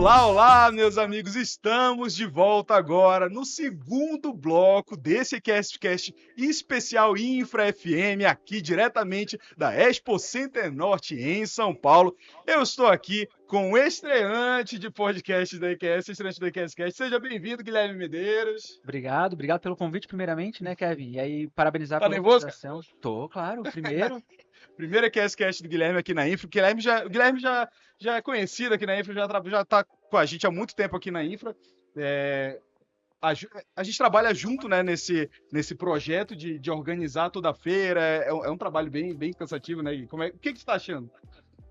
Olá, olá, meus amigos, estamos de volta agora no segundo bloco desse CastCast especial Infra FM, aqui diretamente da Expo Center Norte em São Paulo. Eu estou aqui com o estreante de podcast da EQS, estreante do EQSCast. Seja bem-vindo, Guilherme Medeiros. Obrigado pelo convite primeiramente, né, Kevin? E aí, parabenizar Tá pela nervoso, cara? oportunização. Tô, claro, primeiro. Primeiro EQSCast do Guilherme aqui na Infra. O Guilherme já é conhecido aqui na Infra, já tá com a gente há muito tempo aqui na Infra. A gente trabalha junto, né, nesse projeto de organizar toda a feira. É um trabalho bem cansativo, né? E o que você está achando?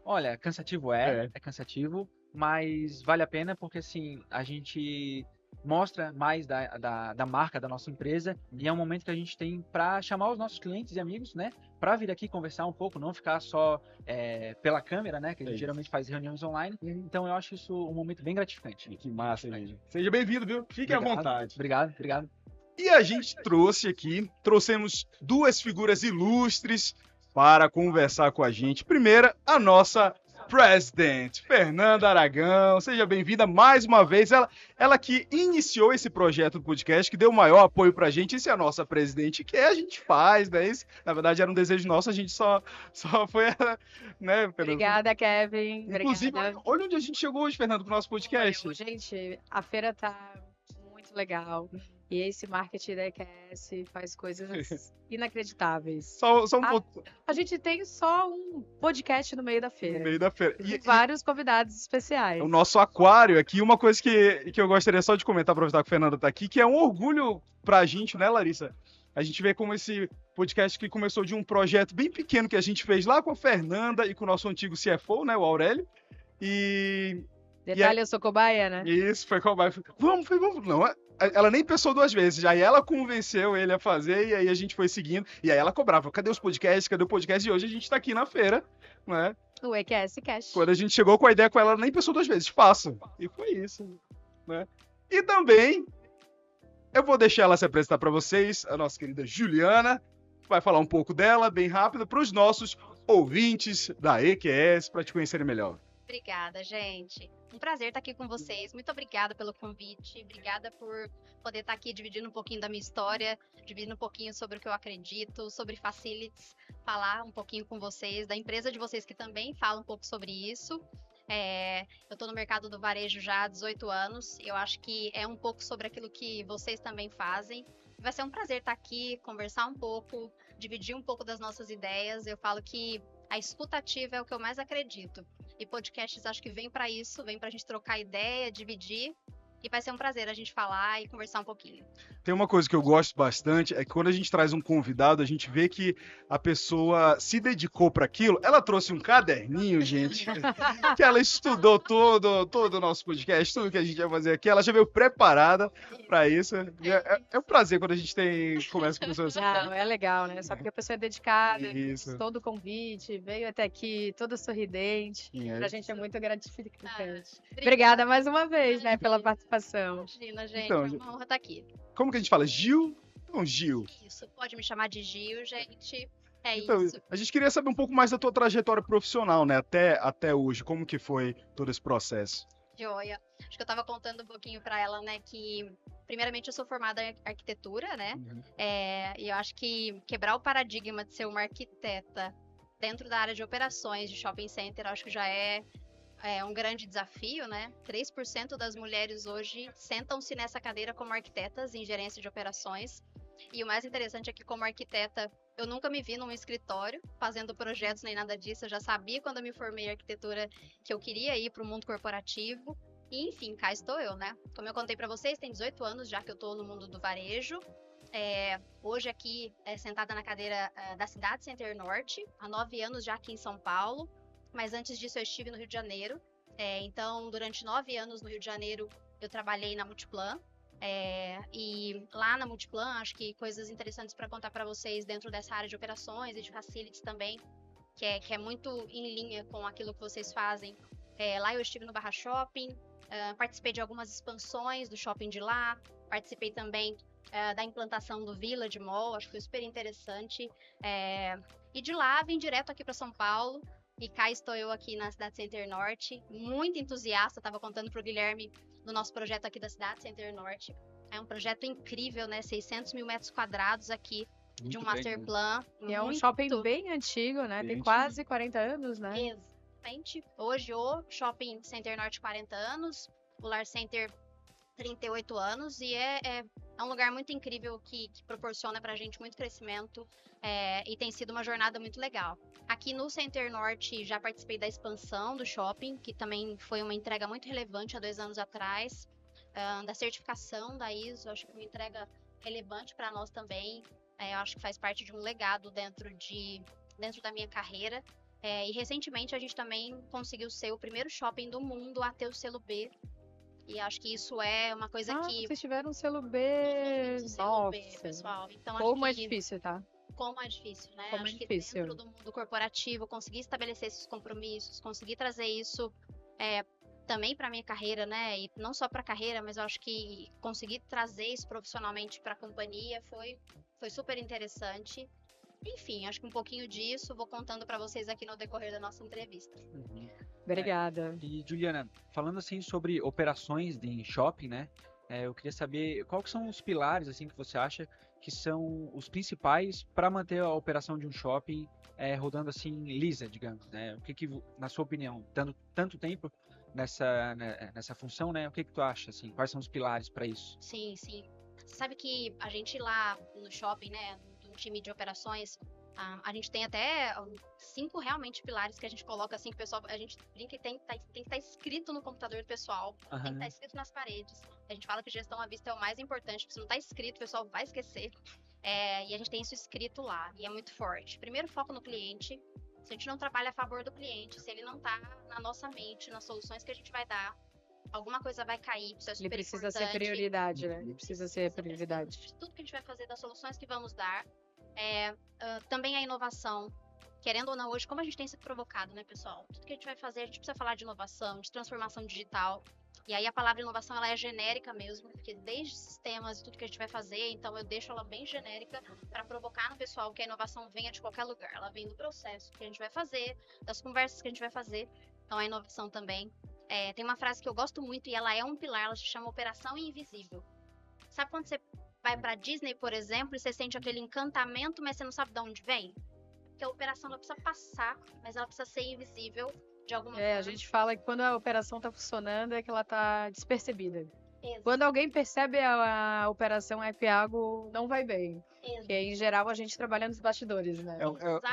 Olha, cansativo é cansativo, mas vale a pena porque, assim, a gente mostra mais da marca da nossa empresa e é um momento que a gente tem para chamar os nossos clientes e amigos, né, para vir aqui conversar um pouco, não ficar só pela câmera, né, que a gente geralmente faz reuniões online. Então, eu acho isso um momento bem gratificante. Que massa, gente. Seja bem-vindo, viu? Fique à vontade. Obrigado. E a gente trouxemos duas figuras ilustres para conversar com a gente. Primeira, a nossa President, Fernanda Aragão. Seja bem-vinda mais uma vez. Ela que iniciou esse projeto do podcast, que deu o maior apoio pra gente. Isso é a nossa presidente, que a gente faz, né? Isso, na verdade, era um desejo nosso, a gente só foi, né, Fernanda? Obrigada, Kevin. Inclusive, Obrigada. olha onde a gente chegou hoje, Fernando, pro nosso podcast. Gente, a feira tá muito legal. E esse marketing da EQS faz coisas inacreditáveis. Só um pouco. A gente tem só um podcast no meio da feira. No meio da feira. E vários convidados especiais. O nosso aquário aqui, uma coisa que eu gostaria só de comentar, aproveitar que o Fernando tá aqui, que é um orgulho pra gente, né, Larissa? A gente vê como esse podcast que começou de um projeto bem pequeno que a gente fez lá com a Fernanda e com o nosso antigo CFO, né, o Aurélio. Detalhe, eu sou cobaia, né? Isso, foi cobaia. Vamos. Não, ela nem pensou duas vezes, já ela convenceu ele a fazer e aí a gente foi seguindo. E aí ela cobrava, cadê os podcasts, cadê o podcast? E hoje a gente tá aqui na feira, né? O EQS Cash. Quando a gente chegou com a ideia com ela nem pensou duas vezes, faça. E foi isso, né? E também, eu vou deixar ela se apresentar para vocês, a nossa querida Juliana, vai falar um pouco dela, bem rápido, para os nossos ouvintes da EQS, para te conhecerem melhor. Obrigada, gente. Um prazer estar aqui com vocês. Muito obrigada pelo convite. Obrigada por poder estar aqui dividindo um pouquinho da minha história, dividindo um pouquinho sobre o que eu acredito, sobre facilities, falar um pouquinho com vocês, da empresa de vocês que também fala um pouco sobre isso. Eu estou no mercado do varejo já há 18 anos e eu acho que é um pouco sobre aquilo que vocês também fazem. Vai ser um prazer estar aqui, conversar um pouco, dividir um pouco das nossas ideias. Eu falo que a escutativa é o que eu mais acredito. E podcasts acho que vem para isso, vem para a gente trocar ideia, dividir. E vai ser um prazer a gente falar e conversar um pouquinho. Tem uma coisa que eu gosto bastante, é que quando a gente traz um convidado, a gente vê que a pessoa se dedicou para aquilo. Ela trouxe um caderninho, gente, que ela estudou todo o nosso podcast, tudo que a gente ia fazer aqui. Ela já veio preparada para isso. É um prazer quando a gente começa com pessoas assim. Não, é legal, né? Só porque a pessoa é dedicada, Isso. todo o convite, veio até aqui, toda sorridente. Pra gente é muito gratificante. Obrigada mais uma vez, né, pela participação. Imagina, gente, Então, é uma honra estar aqui. Como que a gente fala? Gil? Não, Gil. Isso, pode me chamar de Gil, gente. Então, Isso. a gente queria saber um pouco mais da tua trajetória profissional, né? Até hoje, como que foi todo esse processo? Joia. Acho que eu tava contando um pouquinho para ela, né, que primeiramente eu sou formada em arquitetura, né? E eu acho que quebrar o paradigma de ser uma arquiteta dentro da área de operações de shopping center, acho que já é um grande desafio, né? 3% das mulheres hoje sentam-se nessa cadeira como arquitetas em gerência de operações. E o mais interessante é que, como arquiteta, eu nunca me vi num escritório fazendo projetos nem nada disso. Eu já sabia quando eu me formei em arquitetura que eu queria ir para o mundo corporativo. E, enfim, cá estou eu, né? Como eu contei para vocês, tem 18 anos já que eu estou no mundo do varejo. Hoje aqui, sentada na cadeira da Cidade Center Norte, há 9 anos já aqui em São Paulo. Mas antes disso eu estive no Rio de Janeiro. Então, durante 9 anos no Rio de Janeiro, eu trabalhei na Multiplan. E lá na Multiplan, acho que coisas interessantes para contar para vocês dentro dessa área de operações e de facilities também, que é muito em linha com aquilo que vocês fazem. Lá eu estive no Barra Shopping, participei de algumas expansões do shopping de lá, participei também da implantação do Village Mall, acho que foi super interessante. E de lá vim direto aqui para São Paulo, E cá estou eu aqui na Cidade Center Norte, muito entusiasta, estava contando para o Guilherme do nosso projeto aqui da Cidade Center Norte. É um projeto incrível, né? 600 mil metros quadrados aqui Muito de um master plan. E é um shopping bem antigo, né? Tem quase 40 anos, né? Exatamente. Hoje o Shopping Center Norte 40 anos, o Lar Center 38 anos, e é um lugar muito incrível que proporciona pra gente muito crescimento, e tem sido uma jornada muito legal. Aqui no Center Norte já participei da expansão do shopping, que também foi uma entrega muito relevante há 2 anos atrás, da certificação da ISO, acho que uma entrega relevante para nós também. Eu acho que faz parte de um legado dentro da minha carreira. E recentemente a gente também conseguiu ser o primeiro shopping do mundo a ter o selo B. E acho que isso é uma coisa que... vocês tiveram um selo B. Nossa. B, pessoal. Então, como é difícil, tá? Como é difícil, né? Como acho é que difícil. dentro do mundo corporativo, conseguir estabelecer esses compromissos, conseguir trazer isso também para minha carreira, né? E não só para a carreira, mas eu acho que conseguir trazer isso profissionalmente para a companhia foi super interessante. Enfim, acho que um pouquinho disso vou contando para vocês aqui no decorrer da nossa entrevista. Obrigada. E Juliana, falando assim sobre operações em shopping, né? Eu queria saber quais são os pilares assim que você acha que são os principais para manter a operação de um shopping rodando assim lisa, digamos, né? O que na sua opinião, dando tanto tempo nessa função, né? O que tu acha assim? Quais são os pilares para isso? Sim. Você sabe que a gente lá no shopping, né, do time de operações, a gente tem até 5 realmente pilares que a gente coloca assim, que o pessoal, a gente brinca que tem que estar escrito no computador do pessoal, tem que estar escrito nas paredes. A gente fala que gestão à vista é o mais importante, porque se não está escrito, o pessoal vai esquecer. E a gente tem isso escrito lá, e é muito forte. Primeiro, foco no cliente. Se a gente não trabalha a favor do cliente, se ele não está na nossa mente, nas soluções que a gente vai dar, alguma coisa vai cair, isso é super Ele precisa importante. ser prioridade, né? Ele precisa ser prioridade. De tudo que a gente vai fazer, das soluções que vamos dar. Também a inovação. Querendo ou não, hoje, como a gente tem sido provocado, né, pessoal? Tudo que a gente vai fazer, a gente precisa falar de inovação, de transformação digital. E aí a palavra inovação, ela é genérica mesmo, porque desde sistemas e tudo que a gente vai fazer, então eu deixo ela bem genérica para provocar no pessoal que a inovação venha de qualquer lugar. Ela vem do processo que a gente vai fazer, das conversas que a gente vai fazer. Então a inovação também. Tem uma frase que eu gosto muito e ela é um pilar, ela se chama Operação Invisível. Sabe quando você vai pra Disney, por exemplo, e você sente aquele encantamento, mas você não sabe de onde vem? Porque a operação ela precisa passar, mas ela precisa ser invisível de alguma forma. A gente fala que quando a operação tá funcionando é que ela tá despercebida. Exato. Quando alguém percebe a operação é que algo não vai bem. Exato. Porque em geral a gente trabalha nos bastidores, né?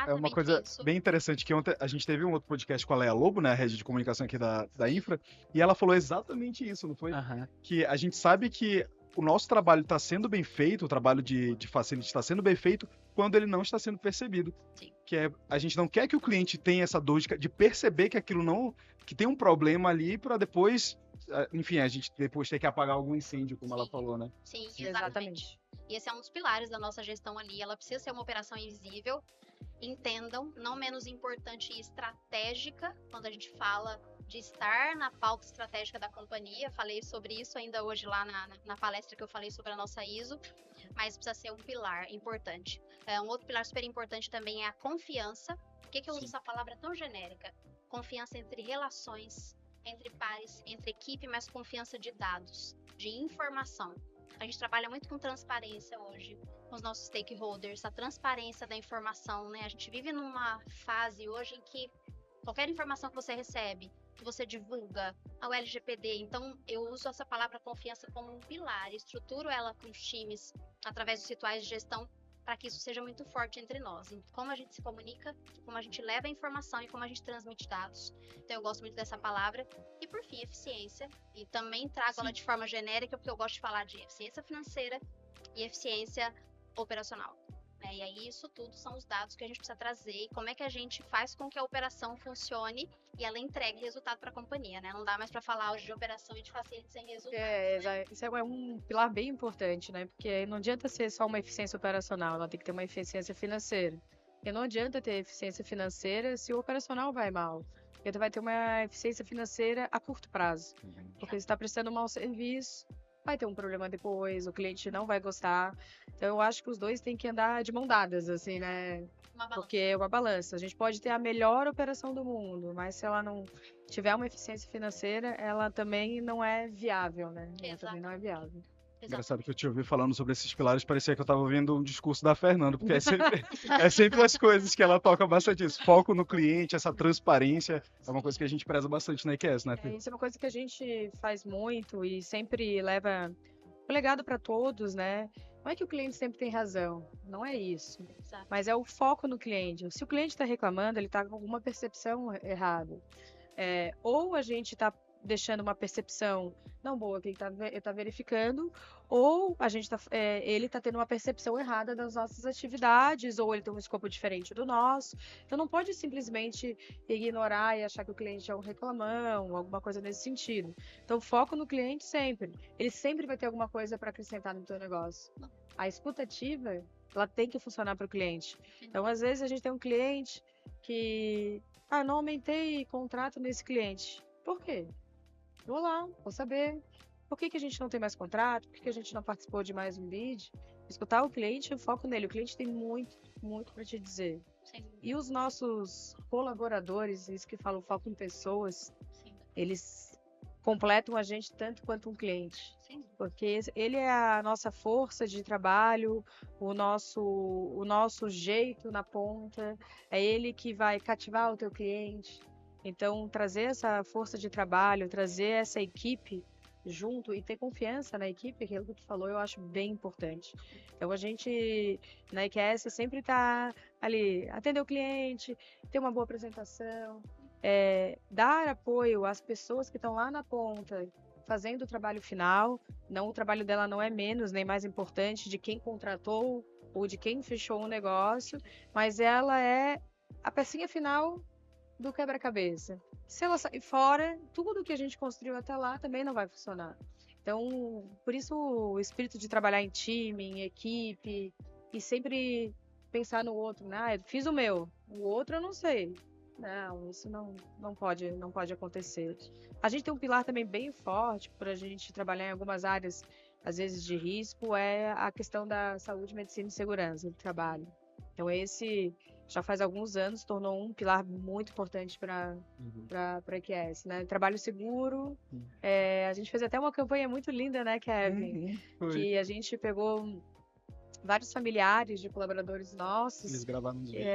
É uma coisa bem interessante, que ontem a gente teve um outro podcast com a Leia Lobo, né, a rede de comunicação aqui da Infra, e ela falou exatamente isso, não foi? Que a gente sabe que o nosso trabalho está sendo bem feito, o trabalho de facility está sendo bem feito quando ele não está sendo percebido. Sim. A gente não quer que o cliente tenha essa dor de perceber que aquilo não... que tem um problema ali para depois... Enfim, a gente depois ter que apagar algum incêndio, como ela falou, né? Sim, exatamente. E esse é um dos pilares da nossa gestão ali. Ela precisa ser uma operação invisível. Entendam, não menos importante e estratégica, quando a gente fala de estar na pauta estratégica da companhia. Falei sobre isso ainda hoje lá na palestra que eu falei sobre a nossa ISO, mas precisa ser um pilar importante. Um outro pilar super importante também é a confiança. Por que eu uso essa palavra tão genérica? Confiança entre relações, entre pares, entre equipe, mas confiança de dados, de informação. A gente trabalha muito com transparência hoje, com os nossos stakeholders, a transparência da informação, né? A gente vive numa fase hoje em que qualquer informação que você recebe, que você divulga, ao LGPD, então eu uso essa palavra confiança como um pilar, estruturo ela com os times, através dos rituais de gestão, para que isso seja muito forte entre nós. Como a gente se comunica, como a gente leva a informação e como a gente transmite dados. Então eu gosto muito dessa palavra. E por fim, eficiência. E também trago ela de forma genérica, porque eu gosto de falar de eficiência financeira e eficiência operacional. E aí isso tudo são os dados que a gente precisa trazer e como é que a gente faz com que a operação funcione e ela entregue resultado para a companhia, né? Não dá mais para falar hoje de operação e de facility sem resultado. Isso é um pilar bem importante, né? Porque não adianta ser só uma eficiência operacional, ela tem que ter uma eficiência financeira. Porque não adianta ter eficiência financeira se o operacional vai mal. Porque tu vai ter uma eficiência financeira a curto prazo. Porque você está prestando um mau serviço, vai ter um problema depois, o cliente não vai gostar. Então, eu acho que os dois têm que andar de mão dadas, assim, né? Porque é uma balança. A gente pode ter a melhor operação do mundo, mas se ela não tiver uma eficiência financeira, ela também não é viável, né? Ela também não é viável. Engraçado que eu te ouvi falando sobre esses pilares, parecia que eu estava ouvindo um discurso da Fernanda, porque é sempre as coisas que ela toca bastante isso. Foco no cliente, essa transparência, é uma coisa que a gente preza bastante na IQS, né, Fê? Isso é uma coisa que a gente faz muito e sempre leva o legado para todos, né? Não é que o cliente sempre tem razão, não é isso. Exato. Mas é o foco no cliente. Se o cliente está reclamando, ele está com alguma percepção errada. Ou a gente está deixando uma percepção não boa que ele tá verificando, ou ele está tendo uma percepção errada das nossas atividades, ou ele tem um escopo diferente do nosso. Então não pode simplesmente ignorar e achar que o cliente é um reclamão, alguma coisa nesse sentido. Então foco no cliente sempre. Ele sempre vai ter alguma coisa para acrescentar no teu negócio. A escutativa, ela tem que funcionar para o cliente. Então às vezes a gente tem um cliente que não aumentei contrato nesse cliente. Por quê? Vou lá, vou saber. Por que a gente não tem mais contrato? Por que a gente não participou de mais um bid? Escutar o cliente e foco nele. O cliente tem muito, muito para te dizer. Sim. E os nossos colaboradores, isso que falo, foco em pessoas, Sim. eles completam a gente tanto quanto um cliente. Sim. Porque ele é a nossa força de trabalho, o nosso jeito na ponta, é ele que vai cativar o teu cliente. Então, trazer essa força de trabalho, trazer essa equipe junto e ter confiança na equipe, aquilo que tu falou, eu acho bem importante. Então, a gente, na IQS, sempre está ali, atender o cliente, ter uma boa apresentação, dar apoio às pessoas que estão lá na ponta, fazendo o trabalho final. Não, o trabalho dela não é menos nem mais importante de quem contratou ou de quem fechou o negócio, mas ela é a pecinha final do quebra-cabeça. Se ela sair fora, tudo que a gente construiu até lá também não vai funcionar. Então, por isso o espírito de trabalhar em time, em equipe, e sempre pensar no outro, né? Fiz o meu, o outro eu não sei. Não, isso não pode acontecer. A gente tem um pilar também bem forte para a gente trabalhar em algumas áreas, às vezes de risco, é a questão da saúde, medicina e segurança do trabalho. Então, esse já faz alguns anos tornou um pilar muito importante para a IQS, né? Trabalho seguro. A gente fez até uma campanha muito linda, né, Kevin? Que a gente pegou vários familiares de colaboradores nossos. Eles gravaram uns vídeos.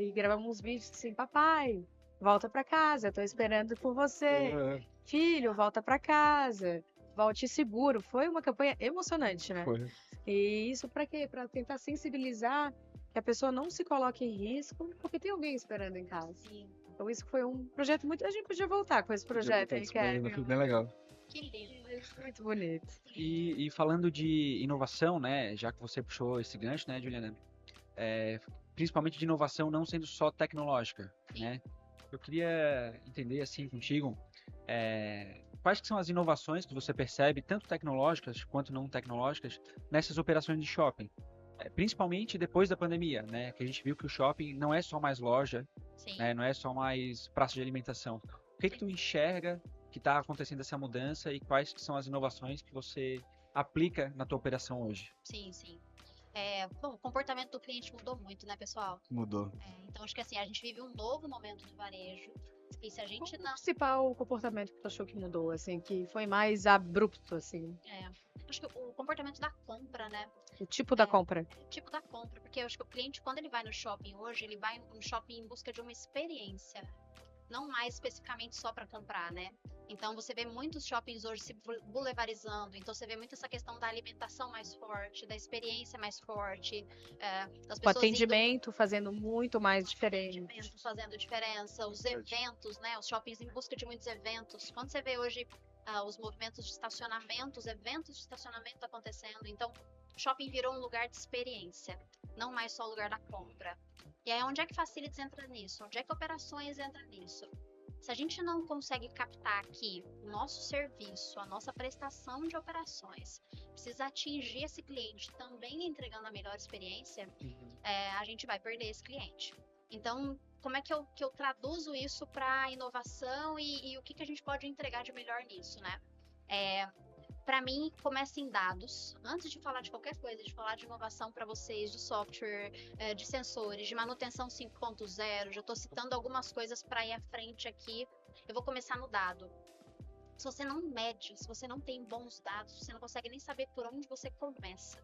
E gravamos uns vídeos assim, papai, volta para casa, eu tô esperando por você. Filho, volta para casa. Volte seguro. Foi uma campanha emocionante, né? Foi. E isso para quê? Para tentar sensibilizar que a pessoa não se coloque em risco, porque tem alguém esperando em casa. Sim. Então isso foi um projeto muito... A gente podia voltar com esse projeto aí, Kevin. Foi bem legal. Que lindo. Muito bonito. E falando de inovação, né, já que você puxou esse gancho, né, Juliana, principalmente de inovação não sendo só tecnológica, né? Eu queria entender, assim, contigo, quais que são as inovações que você percebe, tanto tecnológicas quanto não tecnológicas, nessas operações de shopping? Principalmente depois da pandemia, né? Que a gente viu que o shopping não é só mais loja, né? Não é só mais praça de alimentação. O que tu enxerga que está acontecendo essa mudança e quais que são as inovações que você aplica na tua operação hoje? Sim. Bom, o comportamento do cliente mudou muito, né, pessoal? Mudou. Então, acho que assim, a gente vive um novo momento do varejo. E se a gente Qual o não... principal comportamento que tu achou que mudou, assim, que foi mais abrupto, assim? Acho que o comportamento da compra, né? O tipo da compra. Tipo da compra, porque eu acho que o cliente, quando ele vai no shopping hoje, ele vai no shopping em busca de uma experiência, não mais especificamente só para comprar, né? Então você vê muitos shoppings hoje se bulevarizando, então você vê muito essa questão da alimentação mais forte, da experiência mais forte, das O pessoas atendimento fazendo muito mais diferente. atendimento fazendo diferença, os eventos, né? Os shoppings em busca de muitos eventos. Quando você vê hoje os movimentos de estacionamento, os eventos de estacionamento acontecendo, então o shopping virou um lugar de experiência, não mais só o lugar da compra. E aí, onde é que Facilities entra nisso? Onde é que operações entra nisso? Se a gente não consegue captar aqui o nosso serviço, a nossa prestação de operações, precisa atingir esse cliente também entregando a melhor experiência, a gente vai perder esse cliente. Então, como é que eu traduzo isso para inovação e o que a gente pode entregar de melhor nisso, né? Para mim, começa em dados. Antes de falar de qualquer coisa, de falar de inovação para vocês, de software, de sensores, de manutenção 5.0, já estou citando algumas coisas para ir à frente aqui. Eu vou começar no dado. Se você não mede, se você não tem bons dados, você não consegue nem saber por onde você começa.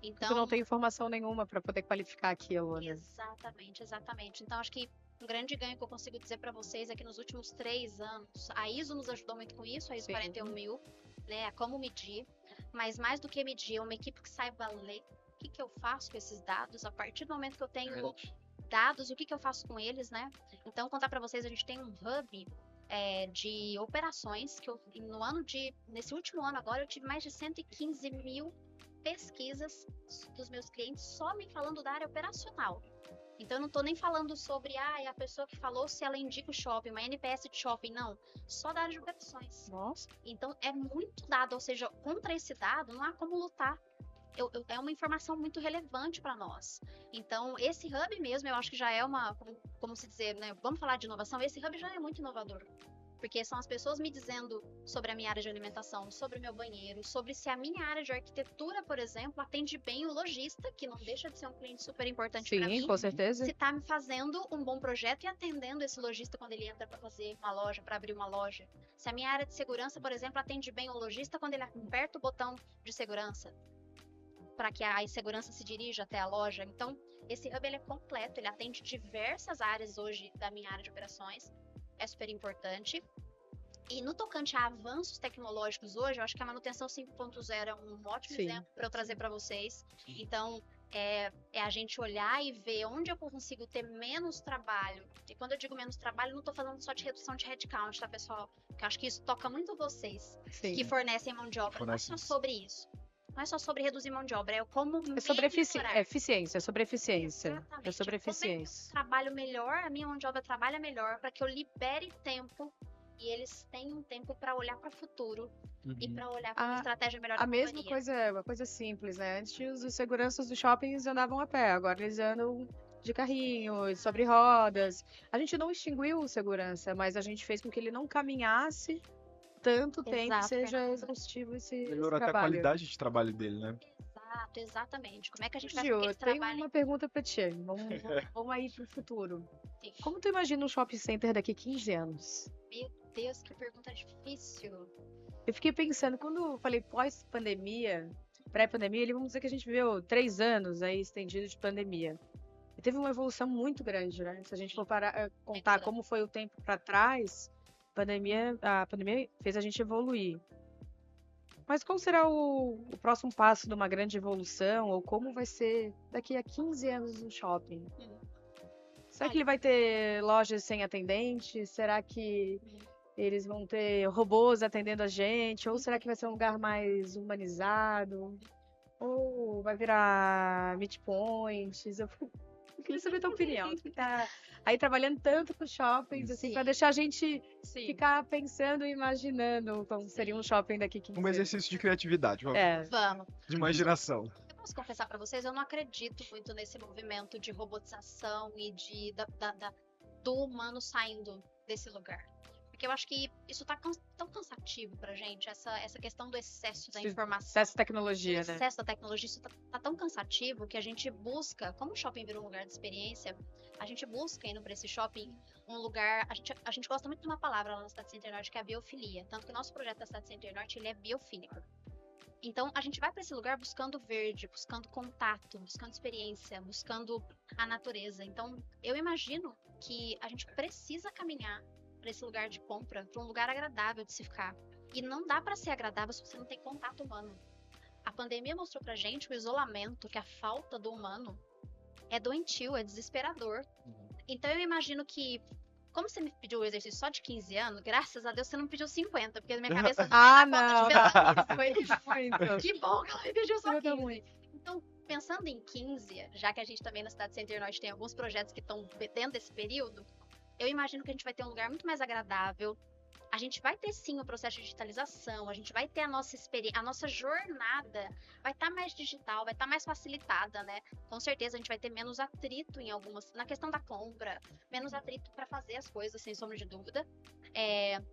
Então, Tu não tem informação nenhuma para poder qualificar aquilo, né? exatamente, exatamente. Então, acho que um grande ganho que eu consigo dizer para vocês é que nos últimos 3 anos, a ISO nos ajudou muito com isso, a ISO Sim. 41000, né, a como medir, mas mais do que medir, é uma equipe que saiba ler o que eu faço com esses dados, a partir do momento que eu tenho dados, o que eu faço com eles, né? Então, contar para vocês, a gente tem um hub de operações, que nesse último ano agora, eu tive mais de 115 mil pesquisas dos meus clientes só me falando da área operacional. Então, eu não estou nem falando sobre a pessoa que falou se ela indica o shopping, uma NPS de shopping, não. Só da área de operações. Nossa. Então, é muito dado, ou seja, contra esse dado, não há como lutar. É uma informação muito relevante para nós. Então, esse hub mesmo, eu acho que já é como se dizer, né? Vamos falar de inovação, esse hub já é muito inovador. Porque são as pessoas me dizendo sobre a minha área de alimentação, sobre o meu banheiro, sobre se a minha área de arquitetura, por exemplo, atende bem o lojista, que não deixa de ser um cliente super importante para mim. Sim, com certeza. Se está me fazendo um bom projeto e atendendo esse lojista quando ele entra para fazer uma loja, para abrir uma loja. Se a minha área de segurança, por exemplo, atende bem o lojista quando ele aperta o botão de segurança, para que a segurança se dirija até a loja. Então, esse hub ele é completo, ele atende diversas áreas hoje da minha área de operações. É super importante. E no tocante a avanços tecnológicos hoje, eu acho que a manutenção 5.0 é um ótimo exemplo para eu trazer para vocês. Então, é a gente olhar e ver onde eu consigo ter menos trabalho. E quando eu digo menos trabalho, não estou falando só de redução de headcount, tá, pessoal? Porque eu acho que isso toca muito vocês, que fornecem mão de obra. Não é só sobre isso. Não é só sobre reduzir mão de obra, é como É sobre eficiência, é sobre eficiência. Exatamente. É sobre eficiência. Eu trabalho melhor, a minha mão de obra trabalha melhor, para que eu libere tempo e eles tenham tempo para olhar para o futuro e para olhar para uma estratégia melhor da companhia. A mesma coisa, uma coisa simples, né? Antes os seguranças dos shoppings andavam a pé, agora eles andam de carrinho, sobre rodas. A gente não extinguiu o segurança, mas a gente fez com que ele não caminhasse tanto tempo que seja exaustivo esse Melhorou até a trabalho. qualidade de trabalho dele, né? Exato, exatamente. Como é que a gente faz Gil, com que eu eles tenho trabalhem? uma pergunta pra ti. Vamos aí pro futuro. Sim. Como tu imagina um shopping center daqui a 15 anos? Meu Deus, que pergunta difícil. Eu fiquei pensando, quando eu falei pós-pandemia, pré-pandemia, vamos dizer que a gente viveu 3 anos aí estendido de pandemia. E teve uma evolução muito grande, né? Se a gente for contar como foi o tempo para trás, a pandemia fez a gente evoluir. Mas qual será o próximo passo de uma grande evolução? Ou como vai ser daqui a 15 anos no shopping? Será que ele vai ter lojas sem atendentes? Será que eles vão ter robôs atendendo a gente? Ou será que vai ser um lugar mais humanizado? Ou vai virar meet points? Eu queria saber a tua opinião. Tu tá aí trabalhando tanto com shoppings, assim, para deixar a gente ficar pensando e imaginando como seria um shopping daqui 15 anos. Um exercício de criatividade, Vamos. de imaginação. Eu posso confessar para vocês, eu não acredito muito nesse movimento de robotização e do humano saindo desse lugar. Porque eu acho que isso tá tão cansativo pra gente, essa questão do excesso da informação. Excesso de tecnologia, né? Excesso da tecnologia, isso tá tão cansativo que a gente busca, como o shopping virou um lugar de experiência, a gente busca indo pra esse shopping um lugar, a gente gosta muito de uma palavra lá na Cidade Center Norte, que é a biofilia. Tanto que o nosso projeto da Cidade Center Norte, ele é biofílico. Então, a gente vai para esse lugar buscando verde, buscando contato, buscando experiência, buscando a natureza. Então, eu imagino que a gente precisa caminhar para esse lugar de compra, para um lugar agradável de se ficar. E não dá para ser agradável se você não tem contato humano. A pandemia mostrou pra gente o isolamento, que a falta do humano é doentio, é desesperador. Então, eu imagino que, como você me pediu o exercício só de 15 anos, graças a Deus você não me pediu 50, porque na minha cabeça... não! Foi muito! Que bom que ela me pediu só 15. Então, pensando em 15, já que a gente também na Cidade Center Norte tem alguns projetos que estão dentro desse período, eu imagino que a gente vai ter um lugar muito mais agradável. A gente vai ter sim o processo de digitalização, a gente vai ter a nossa experiência, a nossa jornada vai estar mais digital, vai estar mais facilitada, né? Com certeza a gente vai ter menos atrito na questão da compra, menos atrito para fazer as coisas, sem sombra de dúvida.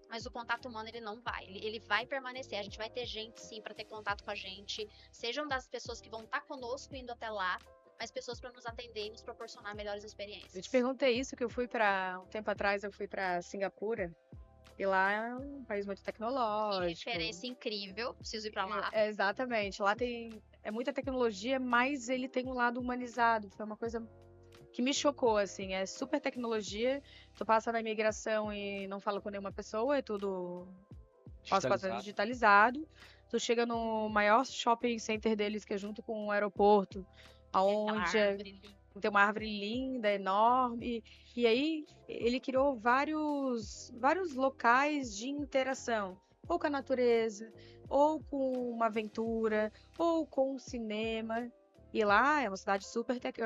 Mas o contato humano, ele não vai. Ele vai permanecer. A gente vai ter gente, sim, para ter contato com a gente. Sejam das pessoas que vão estar conosco indo até lá, mas pessoas para nos atender e nos proporcionar melhores experiências. Eu te perguntei isso, que eu fui um tempo atrás, eu fui para Singapura. E lá é um país muito Que tecnológico. referência incrível. Preciso ir para lá. Exatamente. Lá é muita tecnologia, mas ele tem um lado humanizado. Foi uma coisa que me chocou, assim. É super tecnologia. Tu passa na imigração e não fala com nenhuma pessoa, é tudo digitalizado. Tu chega no maior shopping center deles, que é junto com o aeroporto, aonde tem uma árvore linda, enorme. E aí ele criou vários locais de interação, ou com a natureza, ou com uma aventura, ou com um cinema. E lá é uma cidade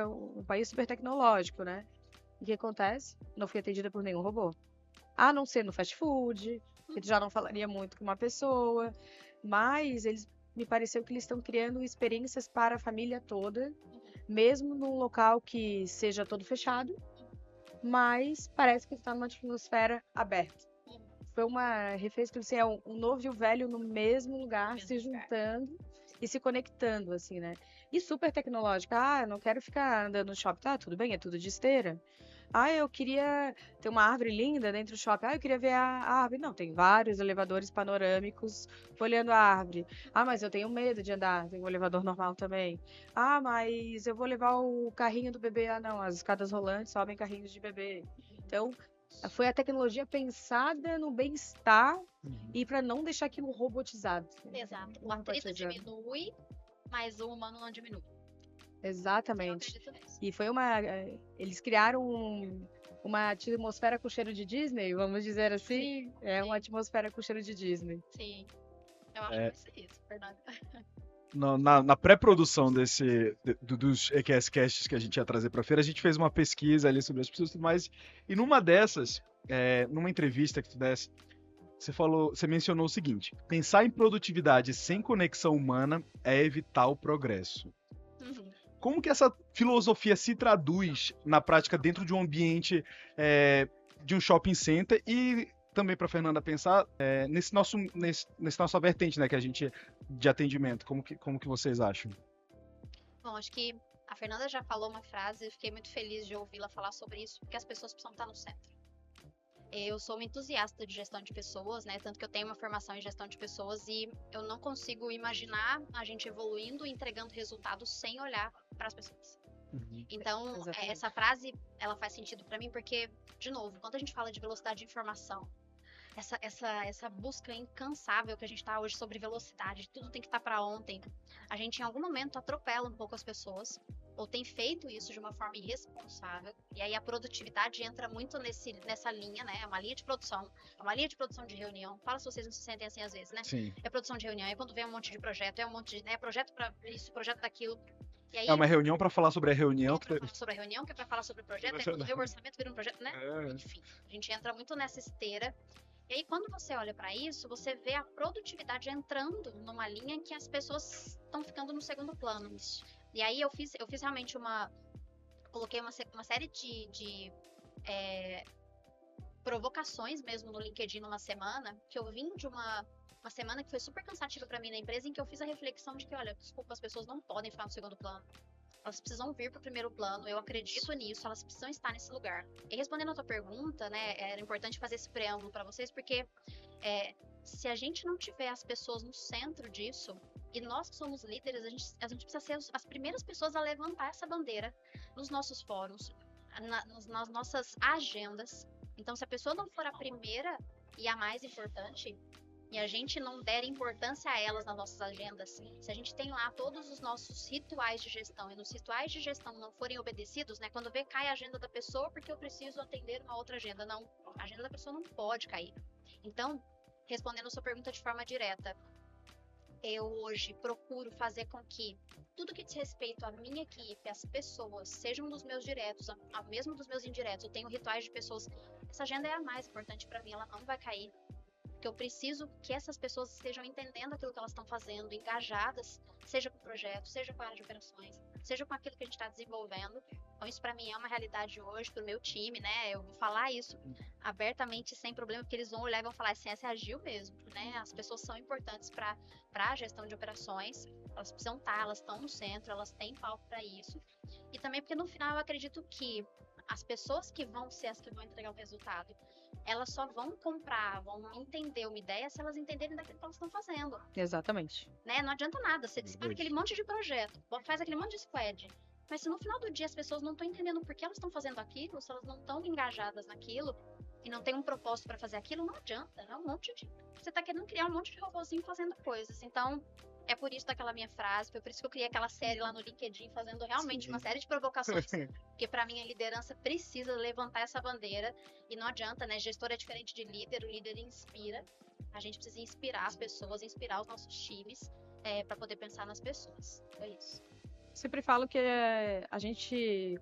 um país super tecnológico, né? E o que acontece? Não fui atendida por nenhum robô. A não ser no fast food, que tu já não falaria muito com uma pessoa. Mas me pareceu que eles estão criando experiências para a família toda, mesmo num local que seja todo fechado, mas parece que está numa atmosfera aberta. Foi refez que é um novo e o velho no mesmo lugar, se juntando e se conectando, assim, né? E super tecnológica. Eu não quero ficar andando no shopping. Tá, tudo bem, é tudo de esteira. Eu queria ter uma árvore linda dentro do shopping. Eu queria ver a árvore. Não, tem vários elevadores panorâmicos olhando a árvore. Mas eu tenho medo de andar. Tem um elevador normal também. Mas eu vou levar o carrinho do bebê. Não, as escadas rolantes sobem carrinhos de bebê. Então, foi a tecnologia pensada no bem-estar e para não deixar aquilo robotizado. Exato. O atrito diminui, mas o humano não diminui. Exatamente. E foi eles criaram uma atmosfera com cheiro de Disney, vamos dizer assim. Sim. Uma atmosfera com cheiro de Disney. Sim. Eu acho que vai ser isso, Fernanda. Na pré-produção dos EQS-casts que a gente ia trazer para a feira, a gente fez uma pesquisa ali sobre as pessoas e tudo mais. E numa dessas, numa entrevista que tu desse, você mencionou o seguinte: pensar em produtividade sem conexão humana é evitar o progresso. Como que essa filosofia se traduz na prática dentro de um ambiente de um shopping center e também para a Fernanda pensar nesse nossa vertente, né, que a gente de atendimento, como que vocês acham? Bom, acho que a Fernanda já falou uma frase, eu fiquei muito feliz de ouvi-la falar sobre isso, porque as pessoas precisam estar no centro. Eu sou uma entusiasta de gestão de pessoas, né? Tanto que eu tenho uma formação em gestão de pessoas e eu não consigo imaginar a gente evoluindo e entregando resultados sem olhar para as pessoas. Então, essa frase, ela faz sentido para mim porque, de novo, quando a gente fala de velocidade de informação, essa busca incansável que a gente tá hoje sobre velocidade, tudo tem que estar para ontem, a gente em algum momento atropela um pouco as pessoas, ou tem feito isso de uma forma irresponsável, e aí a produtividade entra muito nessa linha, né? É uma linha de produção, de reunião. Fala se vocês não se sentem assim às vezes, né? Sim. É produção de reunião, é quando vem um monte de projeto, projeto para isso, projeto daquilo. E aí, é uma reunião para falar sobre a reunião. Que é para falar sobre o projeto, aí quando vê o orçamento vira um projeto, né? Enfim, a gente entra muito nessa esteira. E aí, quando você olha para isso, você vê a produtividade entrando numa linha em que as pessoas estão ficando no segundo plano. E aí, eu fiz realmente coloquei uma série de provocações mesmo no LinkedIn numa semana, que eu vim de uma semana que foi super cansativa para mim na empresa, em que eu fiz a reflexão de que, olha, desculpa, as pessoas não podem ficar no segundo plano. Elas precisam vir para o primeiro plano, eu acredito nisso, elas precisam estar nesse lugar. E respondendo a tua pergunta, né, era importante fazer esse preâmbulo para vocês, porque se a gente não tiver as pessoas no centro disso, e nós que somos líderes, a gente precisa ser as primeiras pessoas a levantar essa bandeira nos nossos fóruns, nas nossas agendas. Então, se a pessoa não for a primeira e a mais importante, e a gente não der importância a elas nas nossas agendas, se a gente tem lá todos os nossos rituais de gestão e nos rituais de gestão não forem obedecidos, né? Quando cai a agenda da pessoa porque eu preciso atender uma outra agenda. Não, a agenda da pessoa não pode cair. Então, respondendo a sua pergunta de forma direta, eu hoje procuro fazer com que tudo que diz respeito à minha equipe, às pessoas, sejam dos meus diretos, mesmo dos meus indiretos, eu tenho rituais de pessoas, essa agenda é a mais importante para mim, ela não vai cair. Porque eu preciso que essas pessoas estejam entendendo aquilo que elas estão fazendo, engajadas, seja com o projeto, seja com a área de operações, seja com aquilo que a gente está desenvolvendo. Então, isso para mim é uma realidade hoje para o meu time, né? Eu vou falar isso abertamente, sem problema, porque eles vão olhar e vão falar assim, essa é a Gil mesmo, né? As pessoas são importantes para a gestão de operações, elas precisam estar, elas estão no centro, elas têm palco para isso. E também porque no final eu acredito que as pessoas que vão ser as que vão entregar o resultado, elas só vão comprar, vão entender uma ideia se elas entenderem daquilo que elas estão fazendo. Exatamente. Né? Não adianta nada, você dispara aquele monte de projeto, faz aquele monte de squad, mas se no final do dia as pessoas não estão entendendo por que elas estão fazendo aquilo, se elas não estão engajadas naquilo e não tem um propósito para fazer aquilo, não adianta. É um monte de... Você está querendo criar um monte de robozinho fazendo coisas. Então, é por isso daquela minha frase, foi por isso que eu criei aquela série lá no LinkedIn, fazendo realmente uma série de provocações. Porque para mim a liderança precisa levantar essa bandeira e não adianta, né? Gestor é diferente de líder, o líder inspira. A gente precisa inspirar as pessoas, inspirar os nossos times para poder pensar nas pessoas. É isso. Sempre falo que a gente,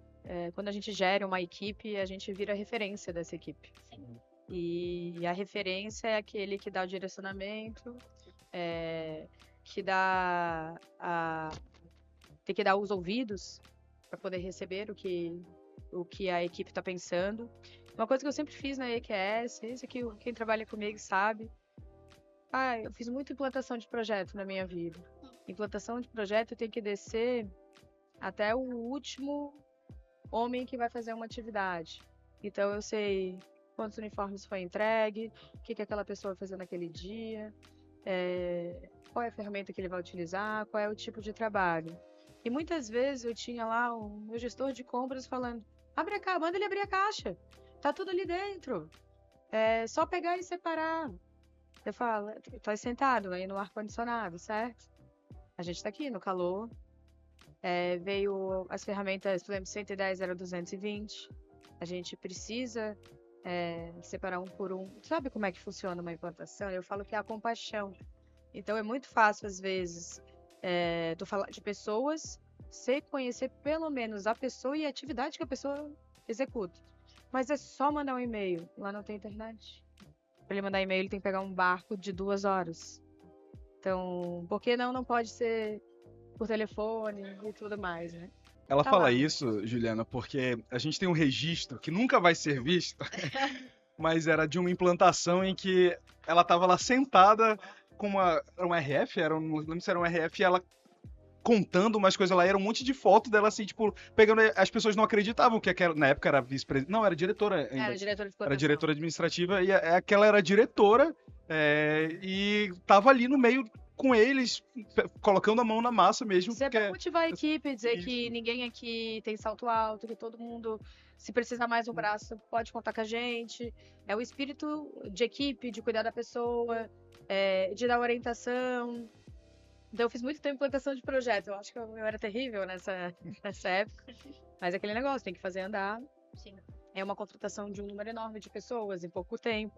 quando a gente gera uma equipe, a gente vira referência dessa equipe. Sim. E a referência é aquele que dá o direcionamento, que dá tem que dar os ouvidos para poder receber o que a equipe está pensando. Uma coisa que eu sempre fiz na EQS, isso aqui quem trabalha comigo sabe. Eu fiz muita implantação de projeto na minha vida. Implantação de projeto tem que descer até o último homem que vai fazer uma atividade. Então eu sei quantos uniformes foi entregue, o que aquela pessoa vai fazer naquele dia, qual é a ferramenta que ele vai utilizar, qual é o tipo de trabalho. E muitas vezes eu tinha lá o meu gestor de compras falando, manda ele abrir a caixa, tá tudo ali dentro, é só pegar e separar. Eu falo, tá sentado aí no ar-condicionado, certo? A gente tá aqui no calor, veio as ferramentas, por exemplo, 110 era 220, a gente precisa separar um por um. Sabe como é que funciona uma implantação? Eu falo que é a compaixão. Então é muito fácil, às vezes, tu falar de pessoas, você conhecer pelo menos a pessoa e a atividade que a pessoa executa. Mas é só mandar um e-mail. Lá não tem internet. Para ele mandar e-mail, ele tem que pegar um barco de 2 horas. Então, por que não pode ser por telefone e tudo mais, né? Ela Tá fala lá. isso, Juliana, porque a gente tem um registro que nunca vai ser visto, mas era de uma implantação em que ela estava lá sentada com era um RF, não lembro se era um RF, e ela contando umas coisas lá, era um monte de foto dela assim, tipo, pegando, as pessoas não acreditavam que aquela, na época era vice-presidente, não, era diretora ainda. Era diretora de exploração. Era diretora administrativa, e aquela era diretora, e tava ali no meio com eles, colocando a mão na massa mesmo. Isso é pra motivar a equipe, dizer Isso. que ninguém aqui tem salto alto, que todo mundo, se precisar mais um braço, pode contar com a gente. É o espírito de equipe, de cuidar da pessoa, de dar orientação. Então eu fiz muito tempo implantação de projeto. Eu acho que eu era terrível nessa época. Mas é aquele negócio, tem que fazer andar. Sim. É uma contratação de um número enorme de pessoas em pouco tempo.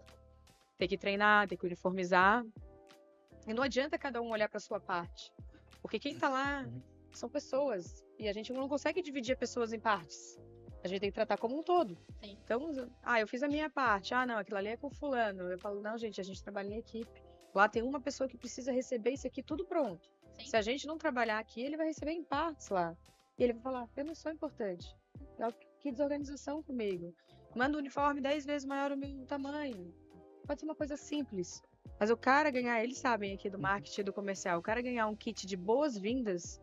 Tem que treinar, tem que uniformizar. E não adianta cada um olhar para sua parte. Porque quem tá lá são pessoas. E a gente não consegue dividir pessoas em partes. A gente tem que tratar como um todo. Sim. Então, eu fiz a minha parte. Não, aquilo ali é com fulano. Eu falo, não, gente, a gente trabalha em equipe. Lá tem uma pessoa que precisa receber isso aqui tudo pronto. Sim. Se a gente não trabalhar aqui, ele vai receber em partes lá. E ele vai falar, eu não sou importante. Que desorganização comigo. Manda um uniforme 10 vezes maior o meu tamanho. Pode ser uma coisa simples. Mas o cara ganhar, eles sabem aqui do marketing e do comercial, o cara ganhar um kit de boas-vindas,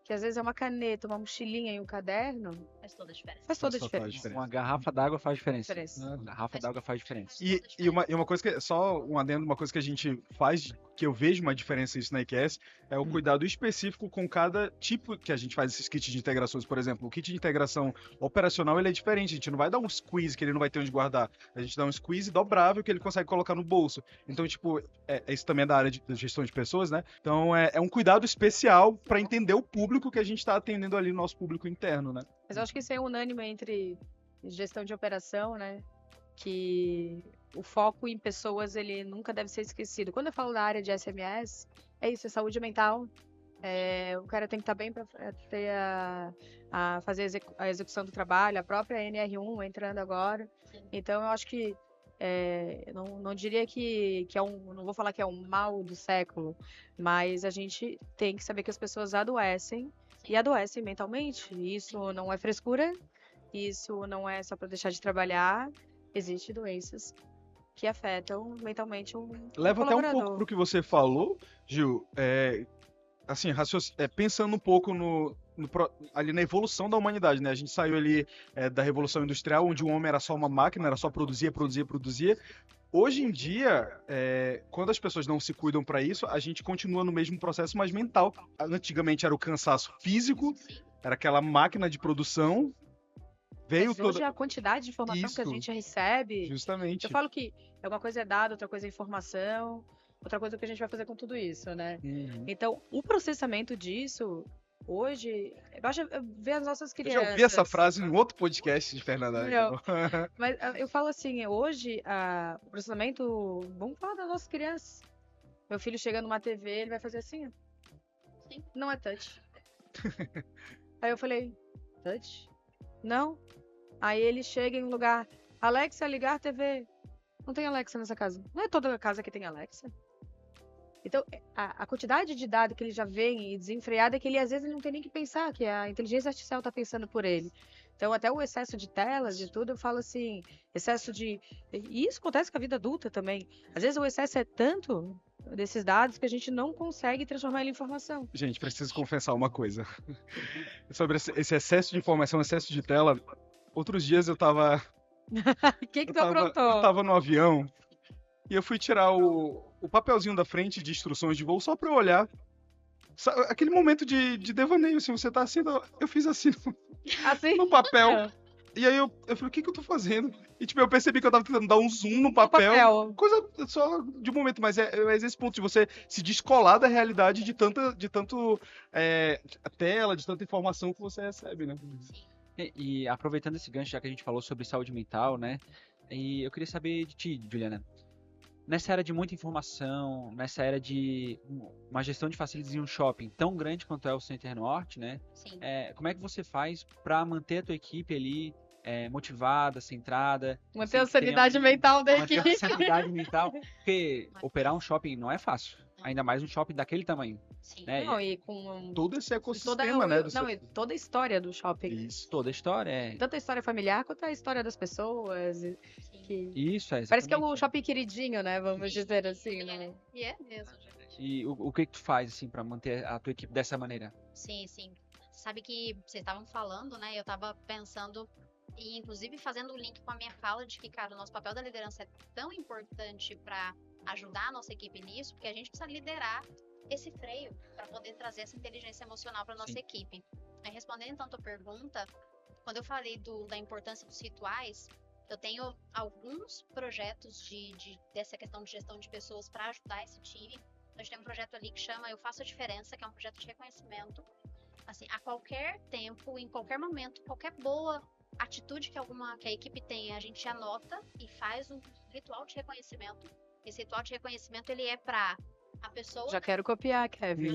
que às vezes é uma caneta, uma mochilinha e um caderno, Faz toda a diferença. faz toda a Faz total diferença. Uma garrafa d'água faz diferença. Diferença. Uma garrafa d'água faz diferença. E uma coisa que, só um adendo, uma coisa que a gente faz, que eu vejo uma diferença isso na IQS, é o cuidado específico com cada tipo que a gente faz esses kits de integrações, por exemplo. O kit de integração operacional, ele é diferente, a gente não vai dar um squeeze que ele não vai ter onde guardar, a gente dá um squeeze dobrável que ele consegue colocar no bolso. Então, tipo, isso também é da área de gestão de pessoas, né? Então, é um cuidado especial para entender o público que a gente está atendendo ali, o nosso público interno, né? Mas eu acho que isso é unânime entre gestão de operação, né? Que o foco em pessoas, ele nunca deve ser esquecido. Quando eu falo da área de SMS, é isso, é saúde mental. O cara tem que estar bem para ter a fazer a execução do trabalho, a própria NR1 entrando agora. Sim. Então, eu acho que não diria que não vou falar que é um mal do século, mas a gente tem que saber que as pessoas adoecem e adoecem mentalmente. Isso não é frescura, isso não é só para deixar de trabalhar. Existem doenças que afetam mentalmente um Leva até um pouco colaborador. pro que você falou, Gil, assim, pensando um pouco ali na evolução da humanidade, né? A gente saiu ali da Revolução Industrial, onde o homem era só uma máquina, era só produzia. Hoje em dia, quando as pessoas não se cuidam para isso, a gente continua no mesmo processo, mas mental. Antigamente era o cansaço físico, era aquela máquina de produção. Mas hoje a quantidade de informação que a Isso, gente recebe. justamente. Eu falo que uma coisa é dado, outra coisa é informação, outra coisa é o que a gente vai fazer com tudo isso, né? Então, o processamento disso, hoje, basta ver as nossas Eu crianças. já ouvi essa frase em outro podcast de Fernanda. Mas eu falo assim, hoje, o processamento, vamos falar das nossas crianças. Meu filho chega numa TV, ele vai fazer assim, ó. Sim. Não é touch. Aí eu falei, touch? Não. Aí ele chega em um lugar, Alexa, ligar TV. Não tem Alexa nessa casa. Não é toda casa que tem Alexa. Então, a quantidade de dados que ele já vem e desenfreada é que ele às vezes não tem nem que pensar, que a inteligência artificial está pensando por ele. Então, até o excesso de telas e tudo, eu falo assim, excesso de... E isso acontece com a vida adulta também. Às vezes o excesso é tanto desses dados que a gente não consegue transformar ele em informação. Gente, preciso confessar uma coisa. Sobre esse excesso de informação, excesso de tela. Outros dias eu tava... O que tu aprontou? Eu tava no avião e eu fui tirar o papelzinho da frente de instruções de voo só pra eu olhar. Aquele momento de devaneio, assim, você tá assim, eu fiz assim Assim? no papel. E aí eu falei, o que eu tô fazendo? E tipo, eu percebi que eu tava tentando dar um zoom no papel. Coisa só de um momento, mas esse ponto de você se descolar da realidade de tanto tela, de tanta informação que você recebe, né? E aproveitando esse gancho, já que a gente falou sobre saúde mental, né? E eu queria saber de ti, Juliana. Nessa era de muita informação, nessa era de uma gestão de facilities em um shopping tão grande quanto é o Center Norte, né? Sim. Como é que você faz para manter a tua equipe ali motivada, centrada? Manter a sanidade mental da equipe. Manter a sanidade mental. Porque operar um shopping não é fácil. Ainda mais um shopping daquele tamanho. Sim. Né? Não, e com todo esse ecossistema, né? E toda a história do shopping. Isso. Toda a história. Tanto a história familiar quanto a história das pessoas. Isso, exatamente. Parece que é um shopping queridinho, né? Vamos dizer assim, né? E é mesmo. E o que tu faz, assim, pra manter a tua equipe dessa maneira? Sim. Sabe que vocês estavam falando, né? Eu tava pensando e, inclusive, fazendo o link com a minha fala de que, cara, o nosso papel da liderança é tão importante para ajudar a nossa equipe nisso, porque a gente precisa liderar esse freio para poder trazer essa inteligência emocional para nossa equipe. Respondendo então a tua pergunta, quando eu falei da importância dos rituais, eu tenho alguns projetos dessa questão de gestão de pessoas para ajudar esse time. A gente tem um projeto ali que chama Eu Faço a Diferença, que é um projeto de reconhecimento. Assim, a qualquer tempo, em qualquer momento, qualquer boa atitude que a equipe tem, a gente anota e faz um ritual de reconhecimento. Esse ritual de reconhecimento, ele é para a pessoa... Já quero copiar, Kevin.